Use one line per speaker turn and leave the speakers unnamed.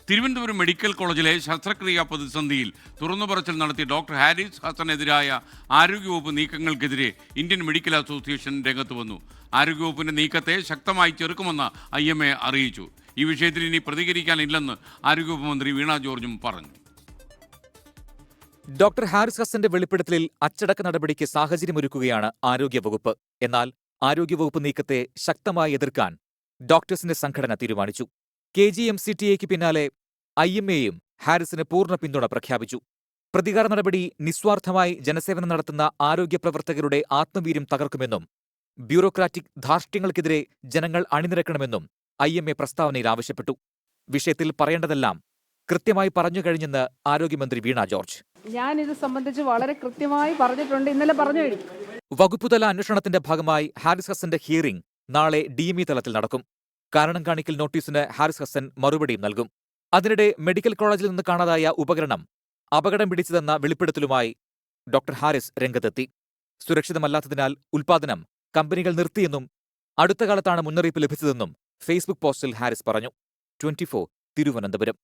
Thiruvananthapuram medical കോളേജിലെ ശസ്ത്രക്രിയാ പ്രതിസന്ധിയിൽ തുറന്നുപറച്ചിൽ നടത്തി ഡോക്ടർ ഹാരിസ് ഹസനെതിരായ ആരോഗ്യവകുപ്പ് നീക്കങ്ങൾക്കെതിരെ ഇന്ത്യൻ മെഡിക്കൽ അസോസിയേഷൻ രംഗത്ത് വന്നു. ആരോഗ്യവകുപ്പിന്റെ നീക്കത്തെ ശക്തമായി ചെറുക്കുമെന്ന് IMA അറിയിച്ചു. ഈ വിഷയത്തിൽ ഇനി പ്രതികരിക്കാനില്ലെന്ന് ആരോഗ്യവകുപ്പ് മന്ത്രി വീണ ജോർജും പറഞ്ഞു.
ഡോക്ടർ ഹാരിസ് ഹസന്റെ വെളിപ്പെടുത്തലിൽ അച്ചടക്ക നടപടിക്ക് സാഹചര്യമൊരുക്കുകയാണ് ആരോഗ്യവകുപ്പ്. എന്നാൽ ആരോഗ്യവകുപ്പ് നീക്കത്തെ ശക്തമായി എതിർക്കാൻ ഡോക്ടേഴ്സിന്റെ സംഘടന തീരുമാനിച്ചു. KGMCTAയ്ക്ക് പിന്നാലെ IMAയും ഹാരിസിന് പൂർണ്ണ പിന്തുണ പ്രഖ്യാപിച്ചു. പ്രതികാര നടപടി നിസ്വാർത്ഥമായി ജനസേവനം നടത്തുന്ന ആരോഗ്യ പ്രവർത്തകരുടെ ആത്മവീര്യം തകർക്കുമെന്നും ബ്യൂറോക്രാറ്റിക് ധാർഷ്ട്യങ്ങൾക്കെതിരെ ജനങ്ങൾ അണിനിരക്കണമെന്നും IMA പ്രസ്താവനയിൽ ആവശ്യപ്പെട്ടു. വിഷയത്തിൽ പറയേണ്ടതെല്ലാം കൃത്യമായി പറഞ്ഞു കഴിഞ്ഞെന്ന് ആരോഗ്യമന്ത്രി വീണ ജോർജ്.
ഞാൻ ഇത് സംബന്ധിച്ച് വളരെ കൃത്യമായി പറഞ്ഞിട്ടുണ്ട്, ഇന്നലെ പറഞ്ഞു കഴിഞ്ഞു.
വകുപ്പുതല അന്വേഷണത്തിന്റെ ഭാഗമായി ഹാരിസ് ഹസന്റെ ഹിയറിംഗ് നാളെ DME തലത്തിൽ നടക്കും. കാരണം കാണിക്കൽ നോട്ടീസിന് ഹാരിസ് ഹസൻ മറുപടിയും നൽകും. അതിനിടെ മെഡിക്കൽ കോളേജിൽ നിന്ന് കാണാതായ ഉപകരണം അപകടം പിടിച്ചതെന്ന വെളിപ്പെടുത്തലുമായി ഡോക്ടർ ഹാരിസ് രംഗത്തെത്തി. സുരക്ഷിതമല്ലാത്തതിനാൽ ഉൽപാദനം കമ്പനികൾ നിർത്തിയെന്നും അടുത്ത കാലത്താണ് മുന്നറിയിപ്പ് ലഭിച്ചതെന്നും ഫേസ്ബുക്ക് പോസ്റ്റിൽ ഹാരിസ് പറഞ്ഞു. 24 തിരുവനന്തപുരം.